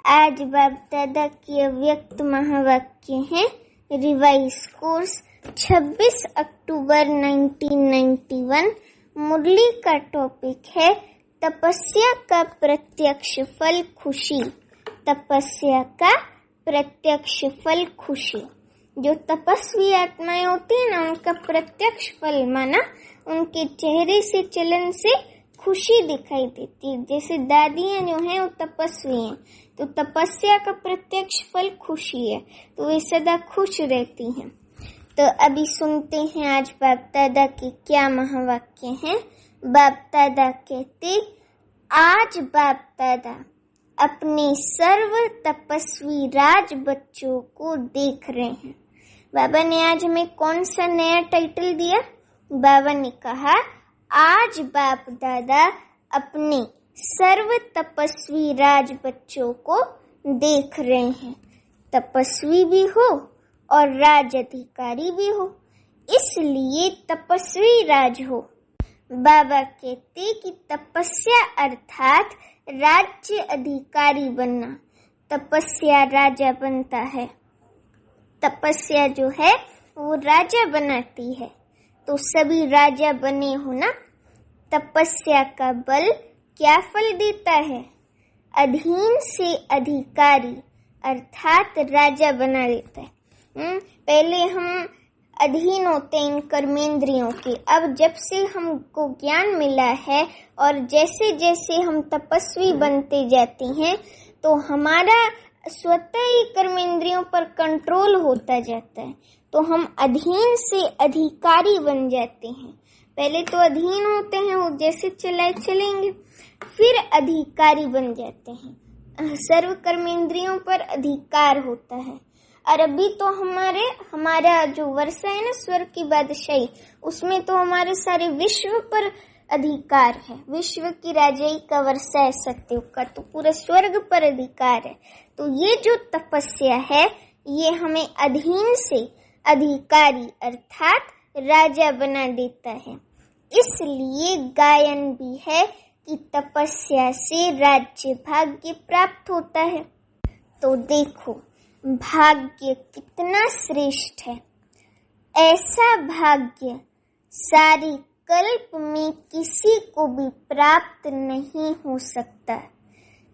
आज बाप दादा की अव्यक्त महावाक्य हैं। रिवाइज कोर्स 26 अक्टूबर 1991। मुरली का टॉपिक है तपस्या का प्रत्यक्ष फल खुशी। तपस्या का प्रत्यक्ष फल खुशी। जो तपस्वी आत्माएं होती है ना, उनका प्रत्यक्ष फल माना उनके चेहरे से, चलन से खुशी दिखाई देती है। जैसे दादियां जो हैं वो तपस्वी हैं, तो तपस्या का प्रत्यक्ष फल खुशी है, तो वे सदा खुश रहती हैं। तो अभी सुनते हैं आज बाप दादा के क्या महावाक्य हैं। बाप दादा कहते, आज बाप दादा अपने सर्व तपस्वी राज बच्चों को देख रहे हैं। बाबा ने आज हमें कौन सा नया टाइटल दिया? बाबा ने कहा आज बाप दादा अपने सर्व तपस्वी राज बच्चों को देख रहे हैं। तपस्वी भी हो और राज अधिकारी भी हो, इसलिए तपस्वी राज हो। बाबा कहते कि तपस्या अर्थात राज्य अधिकारी बनना। तपस्या राजा बनता है। तपस्या जो है वो राजा बनाती है, तो सभी राजा बने हो ना। तपस्या का बल क्या फल देता है? अधीन से अधिकारी अर्थात राजा बना देता है। पहले हम अधीन होते हैं इन कर्मेंद्रियों के। अब जब से हमको ज्ञान मिला है और जैसे जैसे हम तपस्वी बनते जाते हैं, तो हमारा स्वतः ही कर्मेंद्रियों पर कंट्रोल होता जाता है, तो हम अधीन से अधिकारी बन जाते हैं। पहले तो अधीन होते हैं, वो जैसे चलाए चलेंगे, फिर अधिकारी बन जाते हैं। सर्व कर्मेंद्रियों पर अधिकार होता है। और अभी तो हमारा जो वर्षा है ना, स्वर्ग की बादशाही, उसमें तो हमारे सारे विश्व पर अधिकार है। विश्व की राजाई का वर्षा है सत्ययुग का, तो पूरा स्वर्ग पर अधिकार है। तो ये जो तपस्या है, ये हमें अधीन से अधिकारी अर्थात राजा बना देता है। इसलिए गायन भी है कि तपस्या से राज्य भाग्य प्राप्त होता है। तो देखो भाग्य कितना श्रेष्ठ है। ऐसा भाग्य सारी कल्प में किसी को भी प्राप्त नहीं हो सकता।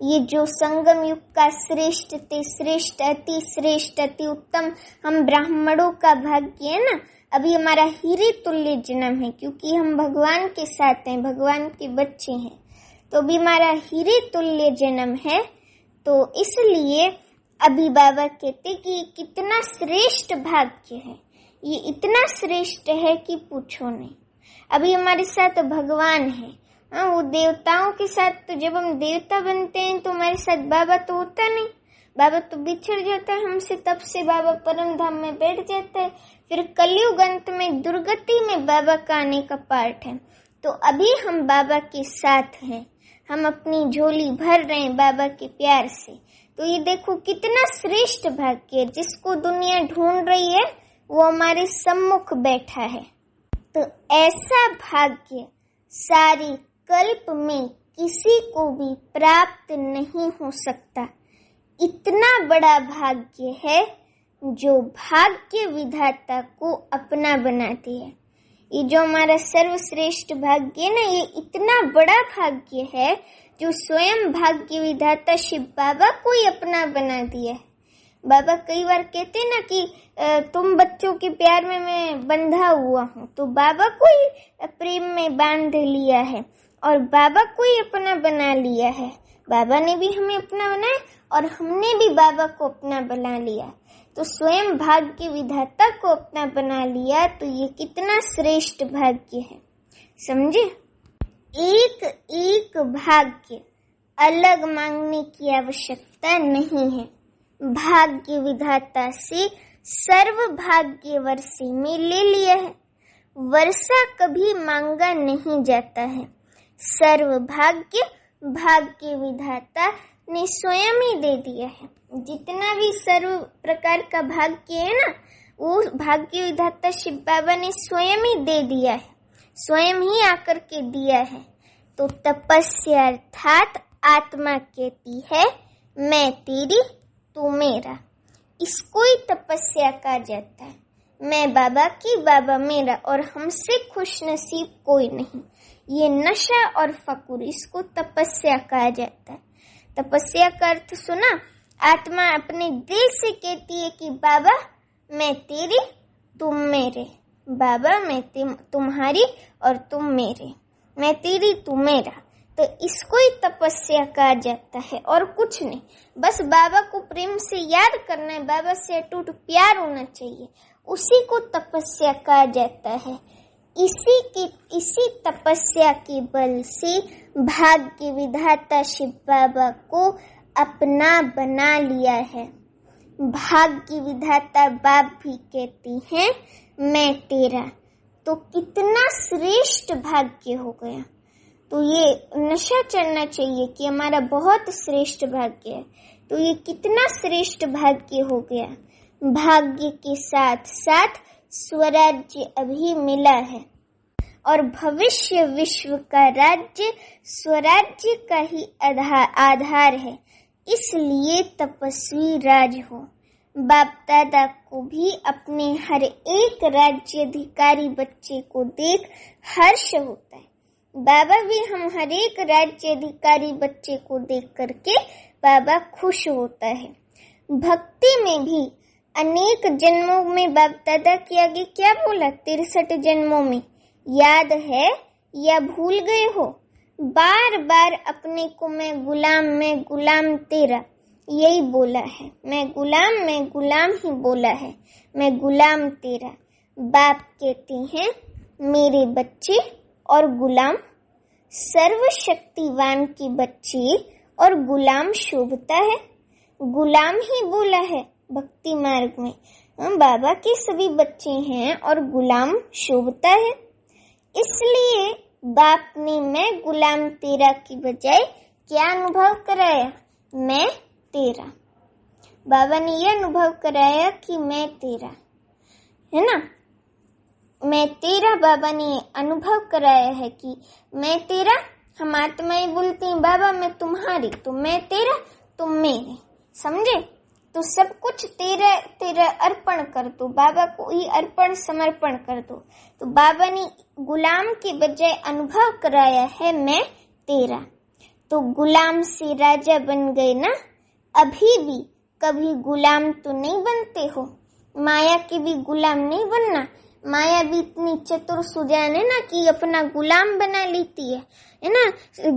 ये जो संगम युग का श्रेष्ठ ते श्रेष्ठ, अति श्रेष्ठ, अति उत्तम हम ब्राह्मणों का भाग्य है ना, अभी हमारा हीरे तुल्य जन्म है, क्योंकि हम भगवान के साथ हैं, भगवान के बच्चे हैं, तो अभी हमारा हीरे तुल्य जन्म है। तो इसलिए अभी बाबा कहते कि ये कितना श्रेष्ठ भाग्य है। ये इतना श्रेष्ठ है कि पूछो नहीं। अभी हमारे साथ भगवान है। वो देवताओं के साथ, तो जब हम देवता बनते हैं तो हमारे साथ बाबा तो होता नहीं। बाबा तो बिछड़ जाता है हमसे, तब से बाबा परम धाम में बैठ जाता है। फिर कलयुग अंत में दुर्गति में बाबा का आने का पार्ट है। तो अभी हम बाबा के साथ हैं, हम अपनी झोली भर रहे हैं बाबा के प्यार से। तो ये देखो कितना श्रेष्ठ भाग्य है। जिसको दुनिया ढूंढ रही है वो हमारे सम्मुख बैठा है। तो ऐसा भाग्य सारी कल्प में किसी को भी प्राप्त नहीं हो सकता। इतना बड़ा भाग्य है जो भाग्य विधाता को अपना बनाती है। ये जो हमारा सर्वश्रेष्ठ भाग्य है ना, ये इतना बड़ा भाग्य है जो स्वयं भाग्य विधाता शिव बाबा को ही अपना बना दिया है। बाबा कई बार कहते हैं ना कि तुम बच्चों के प्यार में मैं बंधा हुआ हूँ, तो बाबा को ही प्रेम में बांध लिया है और बाबा को ही अपना बना लिया है। बाबा ने भी हमें अपना बनाया और हमने भी बाबा को अपना बना लिया। तो स्वयं भाग्य विधाता को अपना बना लिया, तो ये कितना श्रेष्ठ भाग्य है, समझे। एक एक भाग्य अलग मांगने की आवश्यकता नहीं है। भाग्य विधाता से सर्व भाग्य वर्षे में ले लिया है। वर्षा कभी मांगा नहीं जाता है। सर्व भाग्य भाग्य विधाता ने स्वयं ही दे दिया है। जितना भी सर्व प्रकार का भाग्य है ना, वो भाग्य विधाता शिव बाबा ने स्वयं ही दे दिया है, स्वयं ही आकर के दिया है। तो तपस्या अर्थात आत्मा कहती है मैं तेरी तू मेरा, इसको ही तपस्या कहा जाता है। मैं बाबा की, बाबा मेरा, और हमसे खुश नसीब कोई नहीं। ये नशा और फकुर, इसको तपस्या कहा जाता है। तपस्या का अर्थ सुना? आत्मा अपने दिल से कहती है कि बाबा मैं तेरी तुम मेरे, बाबा मैं तुम्हारी और तुम मेरे, मैं तेरी तू मेरा। तो इसको ही तपस्या कहा जाता है और कुछ नहीं। बस बाबा को प्रेम से याद करना है, बाबा से अटूट प्यार होना चाहिए, उसी को तपस्या कहा जाता है। इसी तपस्या के बल से भाग्य विधाता शिव बाबा को अपना बना लिया है। भाग्य विधाता बाप भी कहती हैं मैं तेरा। तो कितना श्रेष्ठ भाग्य हो गया। तो ये नशा चढ़ना चाहिए कि हमारा बहुत श्रेष्ठ भाग्य है। तो ये कितना श्रेष्ठ भाग्य हो गया। भाग्य के साथ साथ स्वराज्य अभी मिला है और भविष्य विश्व का राज्य स्वराज्य का ही आधार है। इसलिए तपस्वी राज हो। बाप दादा को भी अपने हर एक राज्य अधिकारी बच्चे को देख हर्ष होता है। बाबा भी हम हर एक राज्य अधिकारी बच्चे को देख करके बाबा खुश होता है। भक्ति में भी अनेक जन्मों में बाप दादा के आगे क्या बोला? 63 जन्मों में याद है या भूल गए हो? बार बार अपने को मैं गुलाम तेरा यही बोला है। मैं गुलाम ही बोला है। मैं गुलाम तेरा। बाप कहते हैं मेरे बच्चे और गुलाम, सर्वशक्तिवान के बच्चे और गुलाम शोभता है। गुलाम ही बोला है भक्ति मार्ग में। बाबा के सभी बच्चे हैं और गुलाम शोभता है। इसलिए बाप ने मैं गुलाम तेरा की बजाय क्या अनुभव कराया? मैं तेरा। बाबा ने यह अनुभव कराया कि मैं तेरा, है ना। मैं तेरा बाबा ने अनुभव कराया है कि मैं तेरा। हम आत्माएं बोलती हैं बाबा मैं तुम्हारी, तो मैं तेरा तुम मेरे, समझे। तो सब कुछ तेरा अर्पण कर दो, बाबा को ही अर्पण समर्पण कर दो। तो बाबा ने गुलाम के बजाय अनुभव कराया है मैं तेरा। तो गुलाम से राजा बन गए ना। अभी भी कभी गुलाम तो नहीं बनते हो। माया के भी गुलाम नहीं बनना। माया भी इतनी चतुर सुजान है ना कि अपना गुलाम बना लेती है ना,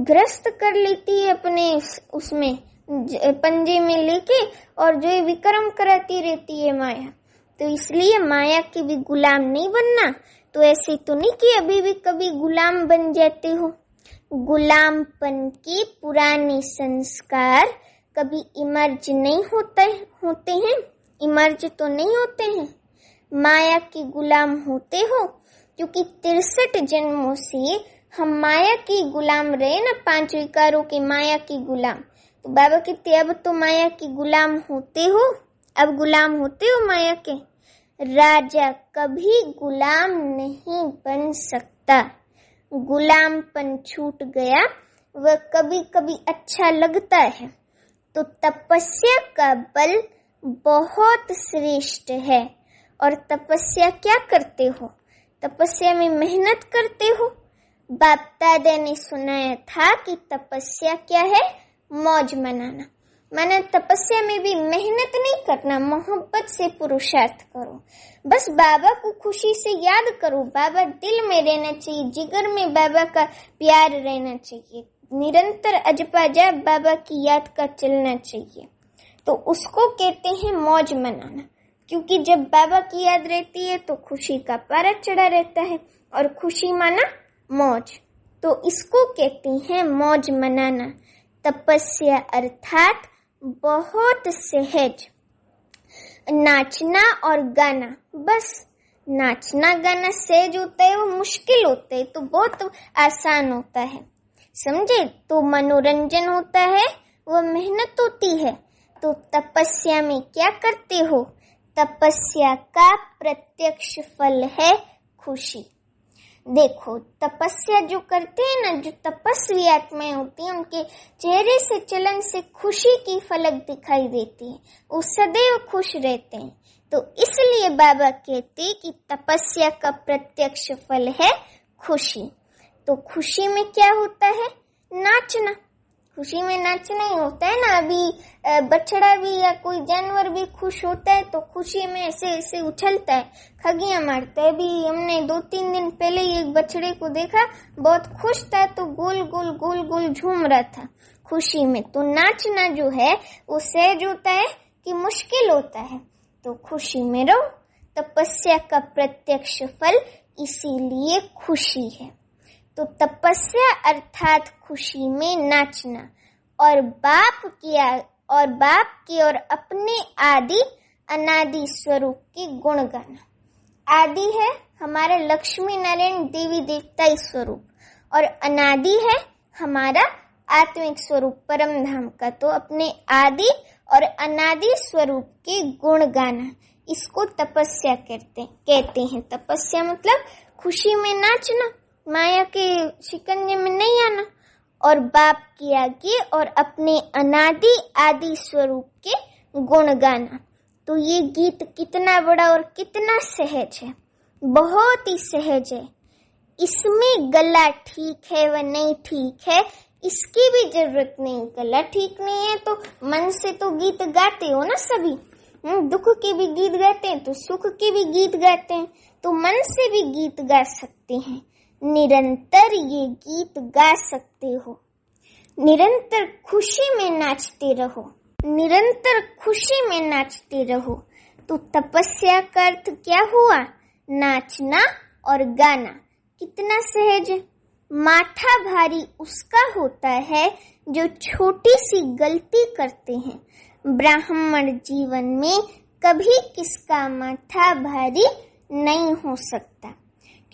ग्रस्त कर लेती है अपने उसमें पंजे में लेके, और जो विक्रम कराती रहती है माया। तो इसलिए माया के भी गुलाम नहीं बनना। तो ऐसे तो नहीं कि अभी भी कभी गुलाम बन जाते हो। गुलामपन के पुराने संस्कार कभी इमर्ज नहीं होते हैं। इमर्ज तो नहीं होते हैं। माया के गुलाम होते हो, क्योंकि 63 जन्मों से हम माया के गुलाम रहे ना, 5 विकारों के माया के गुलाम। तो बाबा कहते अब तो माया के गुलाम होते हो। अब गुलाम होते हो माया के। राजा कभी गुलाम नहीं बन सकता। गुलामपन छूट गया, वह कभी कभी अच्छा लगता है। तो तपस्या का बल बहुत श्रेष्ठ है। और तपस्या क्या करते हो? तपस्या में मेहनत करते हो। बाप दादा ने सुनाया था कि तपस्या क्या है? मौज मनाना। माना तपस्या में भी मेहनत नहीं करना, मोहब्बत से पुरुषार्थ करो। बस बाबा को खुशी से याद करो। बाबा दिल में रहना चाहिए, जिगर में बाबा का प्यार रहना चाहिए। निरंतर अजपा जाप बाबा की याद का चलना चाहिए। तो उसको कहते हैं मौज मनाना। क्योंकि जब बाबा की याद रहती है तो खुशी का पारा चढ़ा रहता है, और खुशी माना मौज। तो इसको कहते हैं मौज मनाना। तपस्या अर्थात बहुत सहज नाचना और गाना। बस नाचना गाना सहज होता है, वो मुश्किल होता है तो बहुत आसान होता है, समझे। तो मनोरंजन होता है, वो मेहनत होती है। तो तपस्या में क्या करते हो? तपस्या का प्रत्यक्ष फल है खुशी। देखो, तपस्या जो करते हैं ना, जो तपस्वी आत्माएं होती हैं, उनके चेहरे से, चलन से खुशी की फलक दिखाई देती है। वो सदैव खुश रहते हैं। तो इसलिए बाबा कहते कि तपस्या का प्रत्यक्ष फल है खुशी। तो खुशी में क्या होता है? नाचना। खुशी में नाचना ही होता है ना। अभी बछड़ा भी या कोई जानवर भी खुश होता है तो खुशी में ऐसे ऐसे उछलता है, खगियां मारता है। अभी हमने 2-3 दिन पहले ही एक बछड़े को देखा, बहुत खुश था, तो गोल गोल गोल गोल झूम रहा था खुशी में। तो नाचना जो है वो सहज होता है कि मुश्किल होता है? तो खुशी में रहो। तपस्या का प्रत्यक्ष फल इसीलिए खुशी है। तो तपस्या अर्थात खुशी में नाचना और बाप की और अपने आदि अनादि स्वरूप की गुण गाना। आदि है हमारा लक्ष्मी नारायण देवी देवता स्वरूप, और अनादि है हमारा आत्मिक स्वरूप परम धाम का। तो अपने आदि और अनादि स्वरूप के गुण गाना, इसको तपस्या कहते हैं। तपस्या मतलब खुशी में नाचना, माया के शिकंजे में नहीं आना, और बाप की आगे और अपने अनादि आदि स्वरूप के गुण गाना। तो ये गीत कितना बड़ा और कितना सहज है, बहुत ही सहज है। इसमें गला ठीक है व नहीं ठीक है इसकी भी जरूरत नहीं। गला ठीक नहीं है तो मन से तो गीत गाते हो ना सभी। दुख के भी गीत गाते हैं तो सुख के भी गीत गाते हैं, तो मन से भी गीत गा सकते हैं। निरंतर ये गीत गा सकते हो। निरंतर खुशी में नाचते रहो, निरंतर खुशी में नाचते रहो। तो तपस्या का अर्थ क्या हुआ? नाचना और गाना। कितना सहज है। माथा भारी उसका होता है जो छोटी सी गलती करते हैं। ब्राह्मण जीवन में कभी किसका माथा भारी नहीं हो सकता,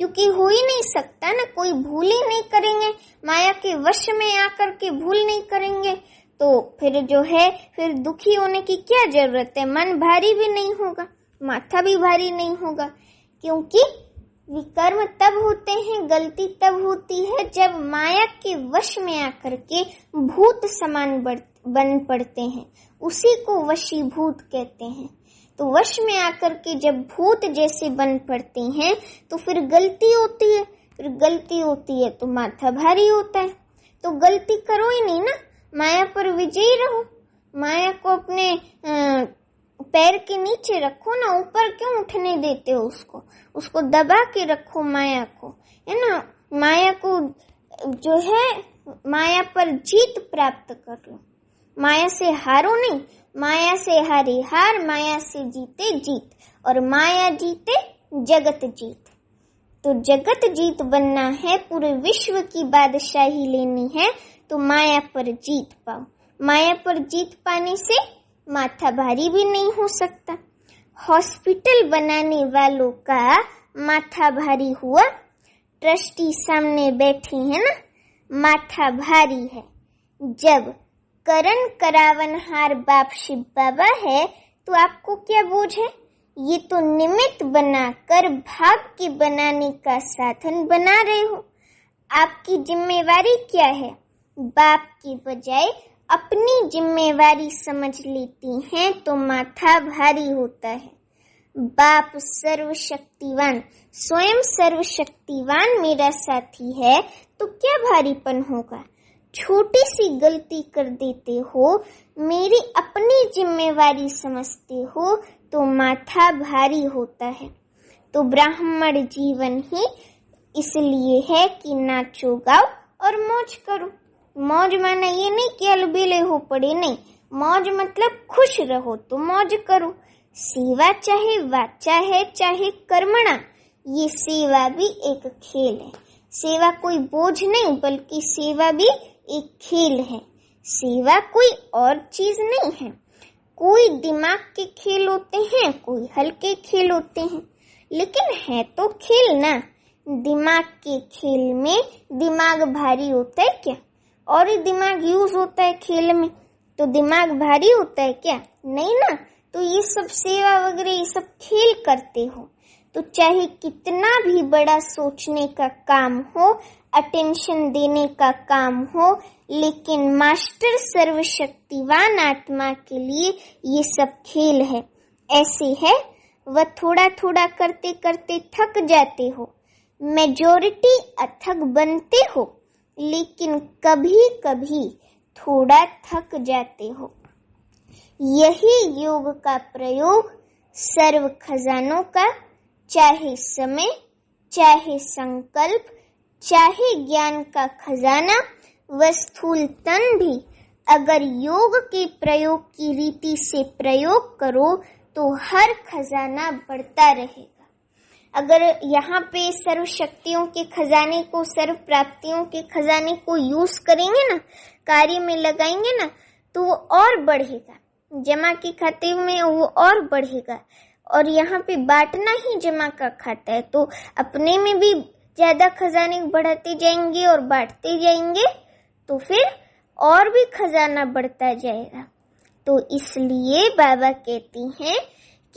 क्योंकि हो ही नहीं सकता ना। कोई भूल ही नहीं करेंगे, माया के वश में आकर के भूल नहीं करेंगे, तो फिर जो है फिर दुखी होने की क्या जरूरत है। मन भारी भी नहीं होगा, माथा भी भारी नहीं होगा, क्योंकि विकर्म तब होते हैं, गलती तब होती है जब माया के वश में आकर के भूत समान बन पड़ते हैं। उसी को वशीभूत कहते हैं। तो वश में आकर के जब भूत जैसे बन पड़ते हैं तो फिर गलती होती है। फिर गलती होती है तो माथा भारी होता है। तो गलती करो ही नहीं ना, माया पर विजयी रहो। माया को अपने पैर के नीचे रखो ना, ऊपर क्यों उठने देते हो उसको दबा के रखो माया को, है ना। माया को जो है माया पर जीत प्राप्त कर लो। माया से हारो नहीं, माया से हारे हार, माया से जीते जीत, और माया जीते जगत जीत। तो जगत जीत बनना है, पूरे विश्व की बादशाही लेनी है, तो माया पर जीत पाओ। माया पर जीत पाने से माथा भारी भी नहीं हो सकता। हॉस्पिटल बनाने वालों का माथा भारी हुआ, ट्रस्टी सामने बैठे हैं ना, माथा भारी है। जब करण करावनहार बाप शिव बाबा है तो आपको क्या बोझ है? ये तो निमित्त बनाकर भाग्य बनाने का साधन बना रहे हो। आपकी जिम्मेवारी क्या है? बाप की बजाय अपनी जिम्मेवारी समझ लेती हैं तो माथा भारी होता है। बाप सर्वशक्तिवान, स्वयं सर्वशक्तिवान मेरा साथी है तो क्या भारीपन होगा। छोटी सी गलती कर देते हो, मेरी अपनी जिम्मेवारी समझते हो तो माथा भारी होता है। तो ब्राह्मण जीवन ही इसलिए है कि नाचो गाओ और मौज करो। मौज माना ये नहीं कि अलबेले हो पड़े, नहीं। मौज मतलब खुश रहो तो मौज करो। सेवा चाहे वाचा है चाहे कर्मणा, ये सेवा भी एक खेल है। सेवा कोई बोझ नहीं, बल्कि सेवा भी एक खेल है। सेवा कोई और चीज नहीं है। कोई दिमाग के खेल होते हैं, कोई हल्के खेल होते हैं, लेकिन है तो खेल ना। दिमाग के खेल में दिमाग भारी होता है क्या? और ही दिमाग यूज होता है खेल में, तो दिमाग भारी होता है क्या? नहीं ना। तो ये सब सेवा वगैरह ये सब खेल करते हो। तो चाहे कितना भी बड़ा सोचने का काम हो, अटेंशन देने का काम हो, लेकिन मास्टर सर्वशक्तिवान आत्मा के लिए ये सब खेल है। ऐसे है, वह थोड़ा थोड़ा करते करते थक जाते हो, मेजॉरिटी अथक बनते हो, लेकिन कभी कभी थोड़ा थक जाते हो। यही योग का प्रयोग सर्व खजानों का, चाहे समय, चाहे संकल्प, चाहे ज्ञान का खजाना व स्थूल तन भी अगर योग के प्रयोग की रीति से प्रयोग करो तो हर खजाना बढ़ता रहेगा। अगर यहाँ पे सर्व शक्तियों के खजाने को, सर्व प्राप्तियों के खजाने को यूज करेंगे ना, कार्य में लगाएंगे ना, तो वो और बढ़ेगा। जमा के खाते में वो और बढ़ेगा। और यहाँ पे बांटना ही जमा का खाता है, तो अपने में भी ज्यादा खजाने बढ़ाते जाएंगे और बांटते जाएंगे, तो फिर और भी खजाना बढ़ता जाएगा। तो इसलिए बाबा कहती हैं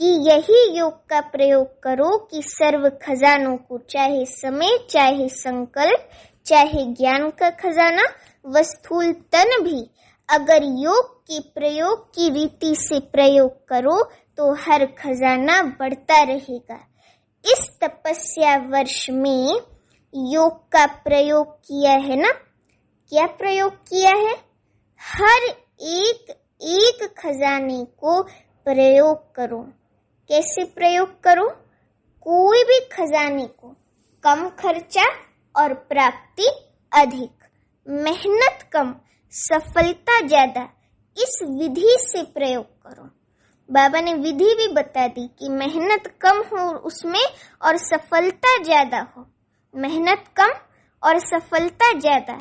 कि यही योग का प्रयोग करो कि सर्व खजानों को, चाहे समय, चाहे संकल्प, चाहे ज्ञान का खजाना व स्थूल तन भी अगर योग के प्रयोग की रीति से प्रयोग करो तो हर खजाना बढ़ता रहेगा। इस तपस्या वर्ष में योग का प्रयोग किया है ना, क्या प्रयोग किया है? हर एक खजाने को प्रयोग करो। कैसे प्रयोग करो? कोई भी खजाने को कम खर्चा और प्राप्ति अधिक, मेहनत कम, सफलता ज्यादा, इस विधि से प्रयोग करो। बाबा ने विधि भी बता दी कि मेहनत कम हो उसमें और सफलता ज्यादा हो। मेहनत कम और सफलता ज्यादा,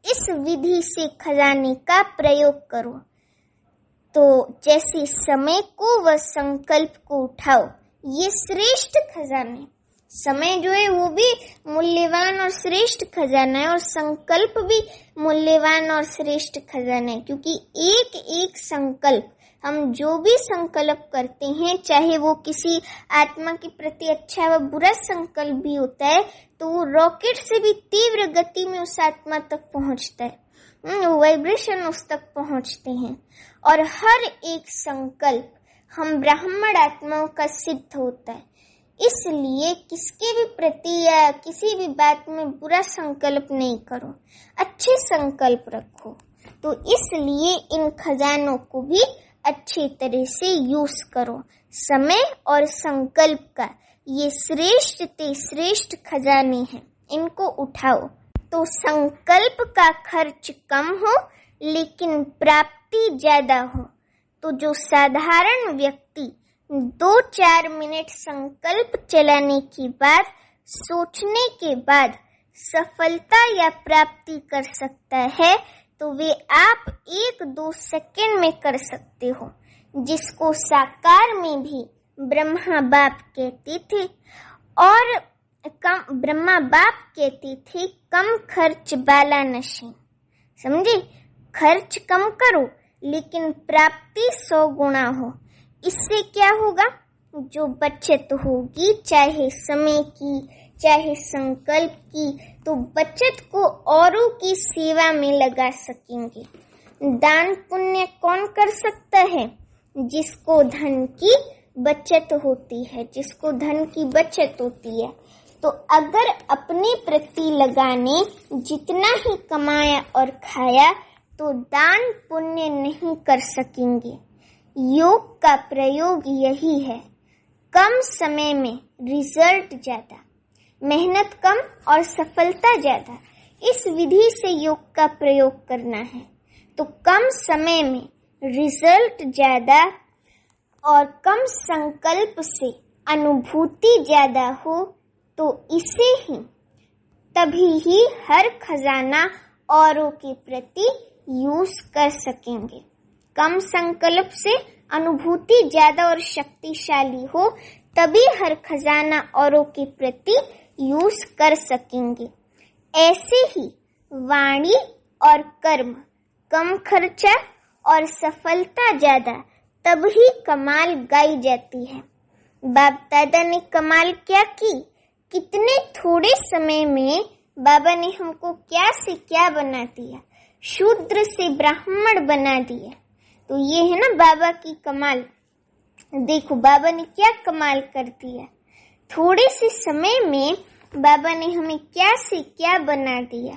इस विधि से खजाने का प्रयोग करो। तो जैसे समय को व संकल्प को उठाओ, ये श्रेष्ठ खजाने। समय जो है वो भी मूल्यवान और श्रेष्ठ खजाना है, और संकल्प भी मूल्यवान और श्रेष्ठ खजाना है। क्योंकि एक एक संकल्प, हम जो भी संकल्प करते हैं, चाहे वो किसी आत्मा के प्रति अच्छा व बुरा संकल्प भी होता है, तो वो रॉकेट से भी तीव्र गति में उस आत्मा तक पहुंचता है, वाइब्रेशन उस तक पहुंचते हैं। और हर एक संकल्प हम ब्राह्मण आत्माओं का सिद्ध होता है। इसलिए किसके भी प्रति या किसी भी बात में बुरा संकल्प नहीं करो, अच्छे संकल्प रखो। तो इसलिए इन खजानों को भी अच्छी तरह से यूज करो। समय और संकल्प का ये श्रेष्ठ खजाने हैं, इनको उठाओ। तो संकल्प का खर्च कम हो लेकिन प्राप्ति ज्यादा हो। तो जो साधारण व्यक्ति 2-4 मिनट संकल्प चलाने के बाद, सोचने के बाद सफलता या प्राप्ति कर सकता है, तो वे आप 1-2 सेकंड में कर सकते हो, जिसको साकार में भी ब्रह्मा बाप कहते थे। और ब्रह्मा बाप कहते थे कम खर्च बाला नशे। समझे? खर्च कम करो लेकिन प्राप्ति 100 गुना हो। इससे क्या होगा? जो बचत होगी, चाहे समय की, चाहे संकल्प की, तो बचत को औरों की सेवा में लगा सकेंगे। दान पुण्य कौन कर सकता है? जिसको धन की बचत होती है, जिसको धन की बचत होती है। तो अगर अपने प्रति लगाने जितना ही कमाया और खाया तो दान पुण्य नहीं कर सकेंगे। योग का प्रयोग यही है, कम समय में रिजल्ट ज्यादा, मेहनत कम और सफलता ज्यादा। इस विधि से योग का प्रयोग करना है। तो कम समय में रिजल्ट ज्यादा और कम संकल्प से अनुभूति ज्यादा हो, तो इसे ही तभी ही हर खजाना औरों के प्रति यूज कर सकेंगे। कम संकल्प से अनुभूति ज्यादा और शक्तिशाली हो, तभी हर खजाना औरों के प्रति यूज कर सकेंगे। ऐसे ही वाणी और कर्म, कम खर्चा और सफलता ज्यादा, तब ही कमाल गाई जाती है। बाप दादा ने कमाल क्या की, कितने थोड़े समय में बाबा ने हमको क्या से क्या बना दिया, शूद्र से ब्राह्मण बना दिया। तो ये है ना बाबा की कमाल। देखो बाबा ने क्या कमाल कर दिया, थोड़े से समय में बाबा ने हमें क्या से क्या बना दिया।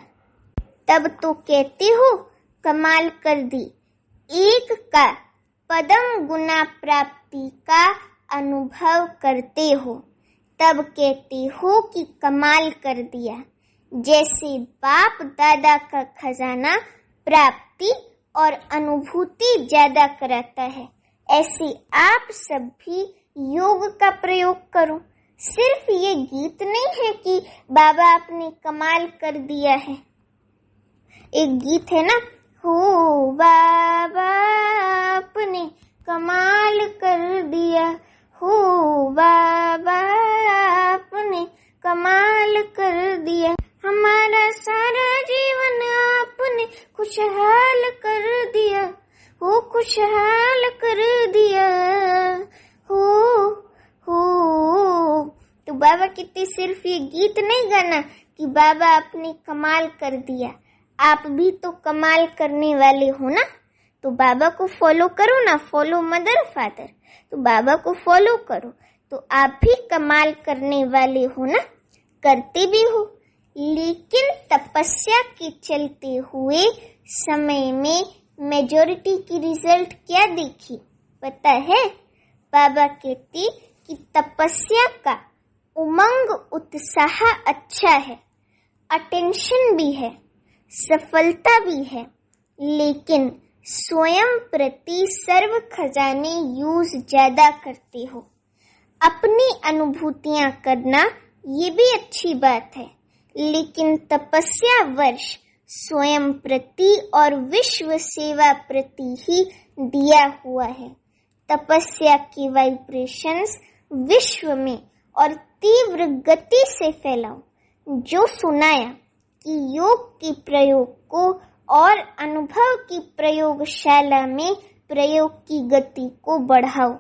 तब तो कहते हो कमाल कर दी, एक का पदम गुना प्राप्ति का अनुभव करते हो, तब कहते हो कि कमाल कर दिया। जैसे बाप दादा का खजाना प्राप्ति और अनुभूति ज्यादा कराता है, ऐसे आप सब भी योग का प्रयोग करो। सिर्फ ये गीत नहीं है कि बाबा आपने कमाल कर दिया है। एक गीत है ना, हो बाबा आपने कमाल कर दिया, हो बाबा आपने कमाल कर दिया, हमारा सारा जीवन आपने खुशहाल कर दिया, हो खुशहाल कर दिया, हो। तो बाबा कहते सिर्फ ये गीत नहीं गाना कि बाबा आपने कमाल कर दिया, आप भी तो कमाल करने वाले हो ना। तो बाबा को फॉलो करो ना, फॉलो मदर फादर। तो बाबा को फॉलो करो तो आप भी कमाल करने वाले हो ना, करते भी हो। लेकिन तपस्या के चलते हुए समय में मेजॉरिटी की रिजल्ट क्या देखी पता है? बाबा कहते कि तपस्या का उमंग उत्साह अच्छा है, अटेंशन भी है, सफलता भी है, लेकिन स्वयं प्रति सर्व खजाने यूज ज्यादा करते हो। अपनी अनुभूतियां करना ये भी अच्छी बात है, लेकिन तपस्या वर्ष स्वयं प्रति और विश्व सेवा प्रति ही दिया हुआ है। तपस्या की वाइब्रेशंस विश्व में और तीव्र गति से फैलाओ। जो सुनाया कि योग के प्रयोग को और अनुभव की प्रयोगशाला में प्रयोग की गति को बढ़ाओ।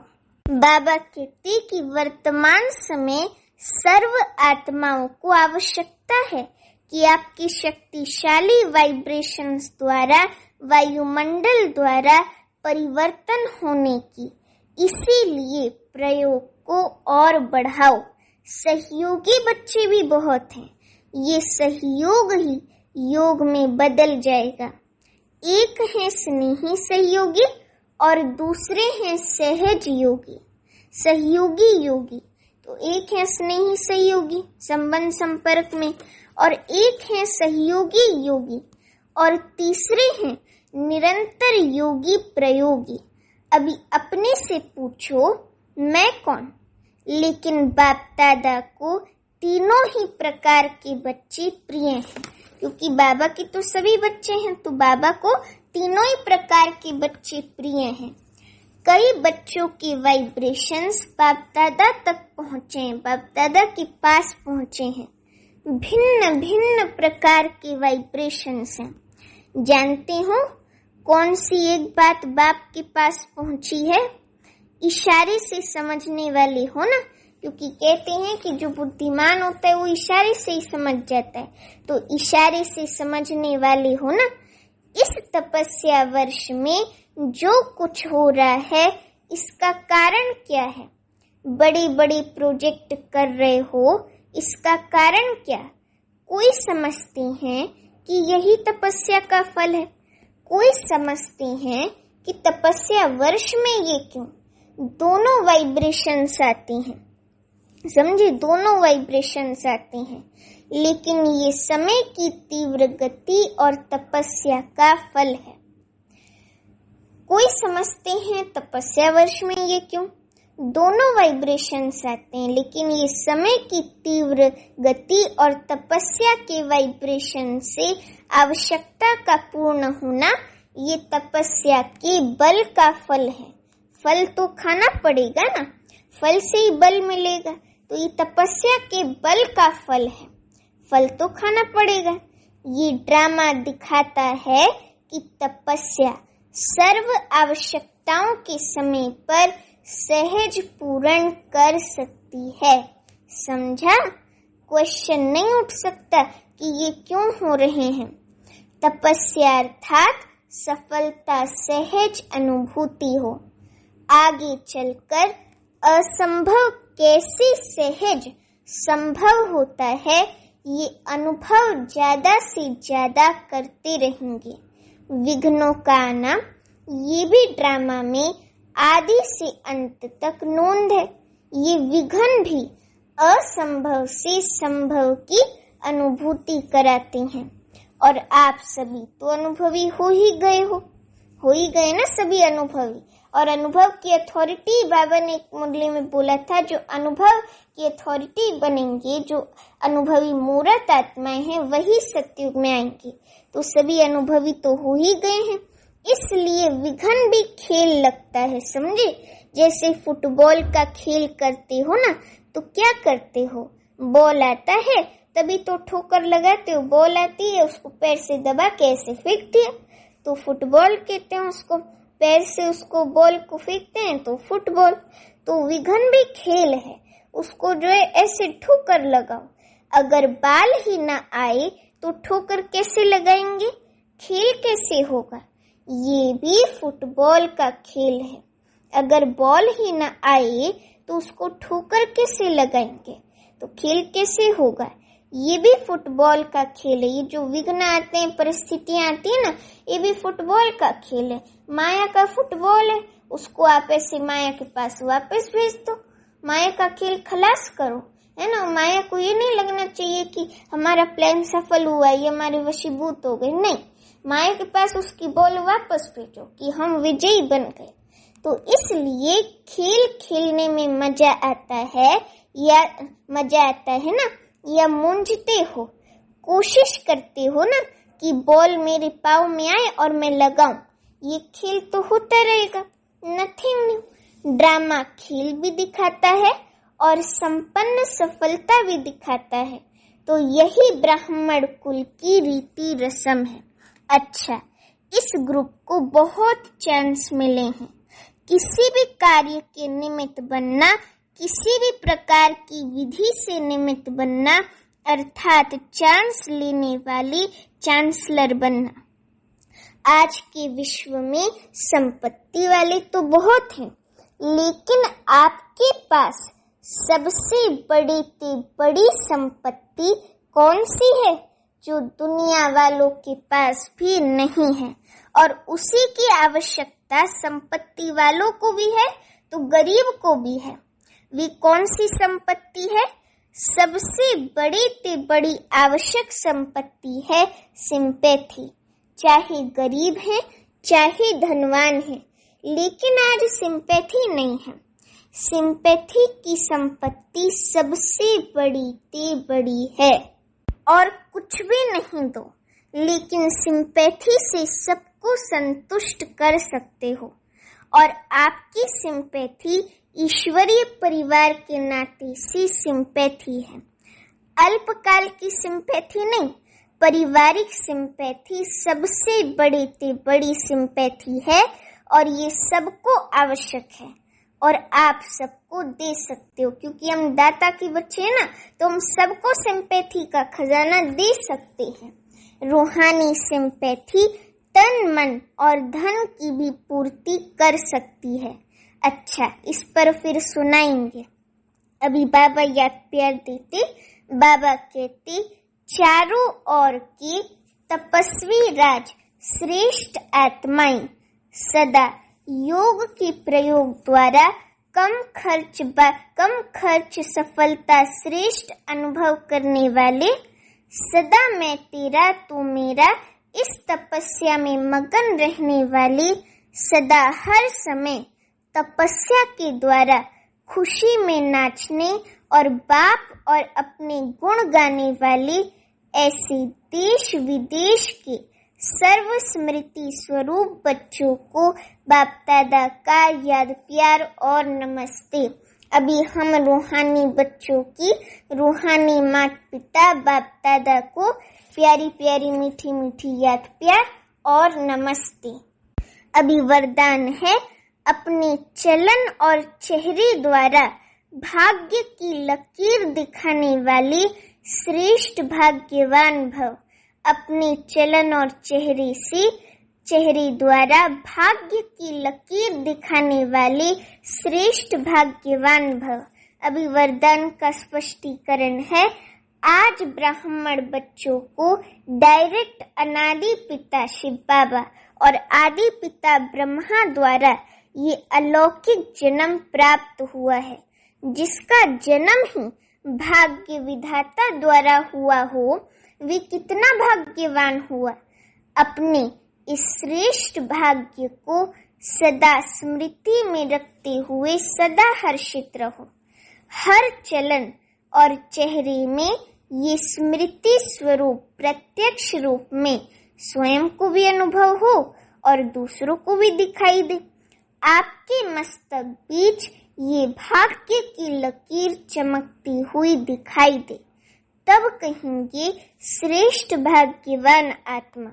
बाबा कहते कि वर्तमान समय सर्व आत्माओं को आवश्यकता है कि आपकी शक्तिशाली वाइब्रेशंस द्वारा वायुमंडल द्वारा परिवर्तन होने की, इसीलिए प्रयोग को और बढ़ाओ। सहयोगी बच्चे भी बहुत हैं, ये सहयोग ही योग में बदल जाएगा। एक है स्नेही सहयोगी और दूसरे हैं सहज योगी, सहयोगी योगी। तो एक है स्नेही सहयोगी संबंध संपर्क में, और एक है सहयोगी योगी, और तीसरे हैं निरंतर योगी प्रयोगी। अभी अपने से पूछो मैं कौन? लेकिन बाप दादा को तीनों ही प्रकार के बच्चे प्रिय हैं, क्योंकि बाबा के तो सभी बच्चे हैं, तो बाबा को तीनों ही प्रकार के बच्चे प्रिय हैं। कई बच्चों के वाइब्रेशंस बाप दादा तक पहुँचे हैं, बाप दादा के पास पहुँचे हैं। भिन्न भिन्न प्रकार के वाइब्रेशंस हैं। जानते हो कौन सी एक बात बाप के पास पहुँची है? इशारे से समझने वाले हो ना, क्योंकि कहते हैं कि जो बुद्धिमान होता है वो इशारे से ही समझ जाता है। तो इशारे से समझने वाले हो ना। इस तपस्या वर्ष में जो कुछ हो रहा है इसका कारण क्या है? बड़े बड़े प्रोजेक्ट कर रहे हो, इसका कारण क्या? कोई समझते हैं कि यही तपस्या का फल है, कोई समझते हैं कि तपस्या वर्ष में ये क्यों। दोनों वाइब्रेशंस आती हैं, समझे, दोनों वाइब्रेशंस आते हैं, लेकिन ये समय की तीव्र गति और तपस्या का फल है। कोई समझते हैं तपस्या वर्ष में ये क्यों, दोनों वाइब्रेशंस आते हैं, लेकिन ये समय की तीव्र गति और तपस्या के वाइब्रेशन से आवश्यकता का पूर्ण होना ये तपस्या के बल का फल है। फल तो खाना पड़ेगा ना, फल से ही बल मिलेगा, तो ये तपस्या के बल का फल है, फल तो खाना पड़ेगा। ये ड्रामा दिखाता है कि तपस्या सर्व आवश्यकताओं के समय पर सहज पूर्ण कर सकती है। समझा? क्वेश्चन नहीं उठ सकता कि ये क्यों हो रहे हैं। तपस्या अर्थात सफलता, सहज अनुभूति हो। आगे चलकर असंभव कैसे सहज संभव होता है, ये अनुभव ज्यादा से ज्यादा करते रहेंगे। विघ्नों का आना, ये भी ड्रामा में आदि से अंत तक नोंद है। ये विघ्न भी असंभव से संभव की अनुभूति कराते हैं। और आप सभी तो अनुभवी हो ही गए ना सभी अनुभवी। और अनुभव की अथॉरिटी बाबा ने एक मुरली में बोला था, जो अनुभव की अथॉरिटी बनेंगे, जो अनुभवी मूर्त आत्माएं हैं, वही सत्युग में आएंगे। तो सभी अनुभवी तो हो ही गए हैं, इसलिए विघ्न भी खेल लगता है। समझे? जैसे फुटबॉल का खेल करते हो ना, तो क्या करते हो, बॉल आता है तभी तो ठोकर लगाते हो, बॉल आती है उसको पैर से दबा के ऐसे फेंक दिया, तो फुटबॉल कहते हैं उसको। पैर से उसको बॉल को फेंकते हैं तो फुटबॉल। तो विघ्न भी खेल है, उसको जो है ऐसे ठोकर लगाओ। अगर बाल ही ना आए तो ठोकर कैसे लगाएंगे, खेल कैसे होगा? ये भी फुटबॉल का खेल है। अगर बॉल ही ना आए तो उसको ठोकर कैसे लगाएंगे, तो खेल कैसे होगा? ये भी फुटबॉल का खेल है। ये जो विघ्न आते हैं, परिस्थितियां आती है ना, ये भी फुटबॉल का खेल है। माया का फुटबॉल है, उसको आप ऐसे माया के पास वापस भेज दो, माया का खेल खलास करो, है ना। माया को ये नहीं लगना चाहिए कि हमारा प्लान सफल हुआ, ये हमारे वशीभूत हो गए। नहीं, माया के पास उसकी बॉल वापस भेजो कि हम विजयी बन गए। तो इसलिए खेल खेलने में मजा आता है, ना, या मूंझते हो, कोशिश करते हो ना कि बॉल मेरे पाँव में आए और मैं लगाऊं, ये खेल तो होता रहेगा, नथिंग न्यू। ड्रामा खेल भी दिखाता है और संपन्न सफलता भी दिखाता है। तो यही ब्राह्मण कुल की रीति रस्म है। अच्छा, इस ग्रुप को बहुत चांस मिले हैं किसी भी कार्य के निमित्त बनना, किसी भी प्रकार की विधि से निमित्त बनना, अर्थात चांस लेने वाली चांसलर बनना। आज के विश्व में संपत्ति वाले तो बहुत हैं, लेकिन आपके पास सबसे बड़ी संपत्ति कौन सी है, जो दुनिया वालों के पास भी नहीं है। और उसी की आवश्यकता संपत्ति वालों को भी है तो गरीब को भी है। वे कौन सी संपत्ति है? सबसे बड़ी आवश्यक संपत्ति है सिंपैथी। चाहे गरीब है चाहे धनवान है, लेकिन आज सिंपैथी नहीं है। सिंपैथी की संपत्ति सबसे बड़ी है। और कुछ भी नहीं दो, लेकिन सिंपैथी से सबको संतुष्ट कर सकते हो। और आपकी सिंपैथी ईश्वरीय परिवार के नाते से सिंपैथी है। अल्पकाल की सिंपैथी नहीं, पारिवारिक सिंपैथी सबसे बड़ी सिंपैथी है। और ये सबको आवश्यक है और आप सबको दे सकते हो, क्योंकि हम दाता के बच्चे हैं ना, तो हम सबको सिंपैथी का खजाना दे सकते हैं। रूहानी सिंपैथी तन, मन और धन की भी पूर्ति कर सकती है। अच्छा, इस पर फिर सुनाएंगे। अभी बाबा याद प्यार देते। बाबा कहते, चारों ओर के तपस्वी राज श्रेष्ठ आत्माएं सदा योग के प्रयोग द्वारा कम खर्च सफलता श्रेष्ठ अनुभव करने वाले, सदा मैं तेरा तू मेरा इस तपस्या में मगन रहने वाले, सदा हर समय तपस्या के द्वारा खुशी में नाचने और बाप और अपने गुण गाने वाले, ऐसे देश विदेश के सर्व स्मृति स्वरूप बच्चों को बाप दादा का याद प्यार और नमस्ते। अभी हम रूहानी बच्चों की रूहानी माता पिता बाप दादा को प्यारी प्यारी मीठी मीठी याद प्यार और नमस्ते। अभी वरदान है, अपने चलन और चेहरे द्वारा भाग्य की लकीर दिखाने वाली श्रेष्ठ भाग्यवान भव। अपने चलन और चेहरे द्वारा भाग्य की लकीर दिखाने वाले श्रेष्ठ भाग्यवान भव। अभी वरदान का स्पष्टीकरण है। आज ब्राह्मण बच्चों को डायरेक्ट अनादि पिता शिव बाबा और आदि पिता ब्रह्मा द्वारा ये अलौकिक जन्म प्राप्त हुआ है, जिसका जन्म ही भाग्य विधाता द्वारा हुआ हो, वे कितना भाग्यवान हुआ। अपने इस श्रेष्ठ भाग्य को सदा स्मृति में रखते हुए सदा हर्षित रहो। हर चलन और चेहरे में ये स्मृति स्वरूप प्रत्यक्ष रूप में स्वयं को भी अनुभव हो और दूसरों को भी दिखाई दे। आपके मस्तक बीच ये भाग्य की लकीर चमकती हुई दिखाई दे, तब कहेंगे श्रेष्ठ भाग्यवान आत्मा।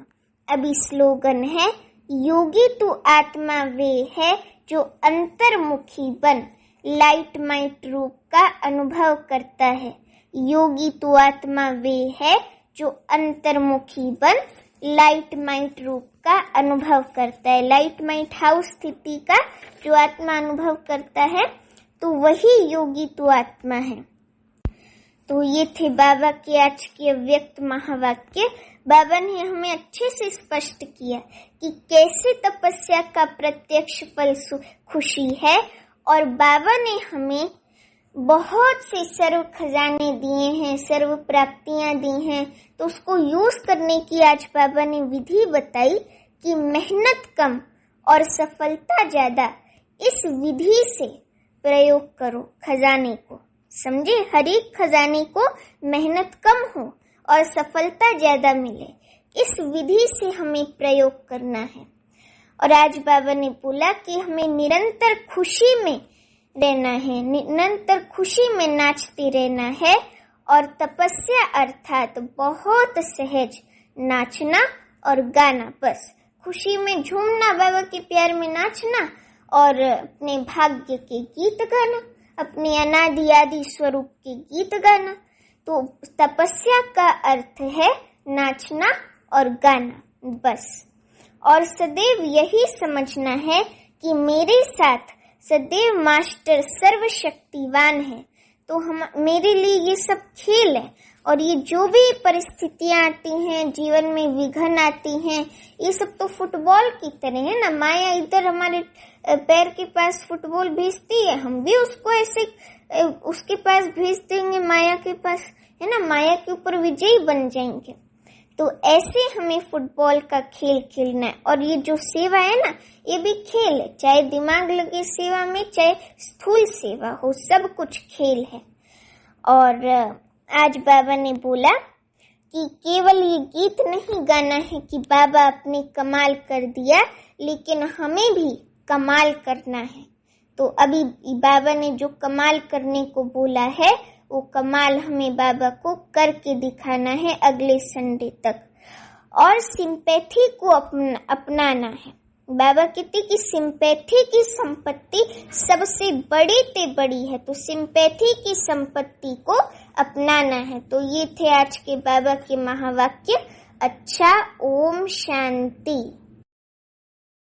अभी स्लोगन है, योगी तू आत्मा वे है जो अंतर्मुखी बन लाइट माइट रूप का अनुभव करता है। योगी तू आत्मा वे है जो अंतर्मुखी बन लाइट माइट रूप का अनुभव करता है। लाइट माइट हाउस स्थिति का जो आत्मा अनुभव करता है, तो वही योगी तू आत्मा है। तो ये थे बाबा के आज के अव्यक्त महावाक्य। बाबा ने हमें अच्छे से स्पष्ट किया कि कैसे तपस्या का प्रत्यक्ष फल खुशी है, और बाबा ने हमें बहुत से सर्व खजाने दिए हैं, सर्व प्राप्तियां दी हैं। तो उसको यूज करने की आज बाबा ने विधि बताई कि मेहनत कम और सफलता ज्यादा। इस विधि से प्रयोग करो खजाने को, समझे। हर एक खजाने को मेहनत कम हो और सफलता ज्यादा मिले, इस विधि से हमें प्रयोग करना है। और आज बाबा ने बोला कि हमें निरंतर खुशी में रहना है, निरंतर खुशी में नाचते रहना है। और तपस्या अर्थात बहुत सहज नाचना और गाना, बस खुशी में झूमना, बाबा के प्यार में नाचना और अपने भाग्य के गीत गाना, अपने अनादि आदि स्वरूप के गीत गाना। तो तपस्या का अर्थ है नाचना और गाना, बस। और सदैव यही समझना है कि मेरे साथ सदैव मास्टर सर्वशक्तिवान है। तो मेरे लिए ये सब खेल है, और ये जो भी परिस्थितियां आती हैं जीवन में, विघ्न आती हैं, ये सब तो फुटबॉल की तरह है ना। माया इधर हमारे पैर के पास फुटबॉल भेजती है, हम भी उसको ऐसे उसके पास भेज देंगे, माया के पास, है ना। माया के ऊपर विजयी बन जाएंगे। तो ऐसे हमें फुटबॉल का खेल खेलना है। और ये जो सेवा है ना, ये भी खेल है, चाहे दिमाग लगे सेवा में, चाहे स्थूल सेवा हो, सब कुछ खेल है। और आज बाबा ने बोला कि केवल ये गीत नहीं गाना है कि बाबा आपने कमाल कर दिया, लेकिन हमें भी कमाल करना है। तो अभी बाबा ने जो कमाल करने को बोला है, वो कमाल हमें बाबा को करके दिखाना है अगले संडे तक। और सिंपैथी को अपनाना है। बाबा कहते कि सिंपैथी की संपत्ति सबसे बड़ी ते बड़ी है, तो सिंपैथी की संपत्ति को अपनाना है। तो ये थे आज के बाबा के महावाक्य। अच्छा, ओम शांति।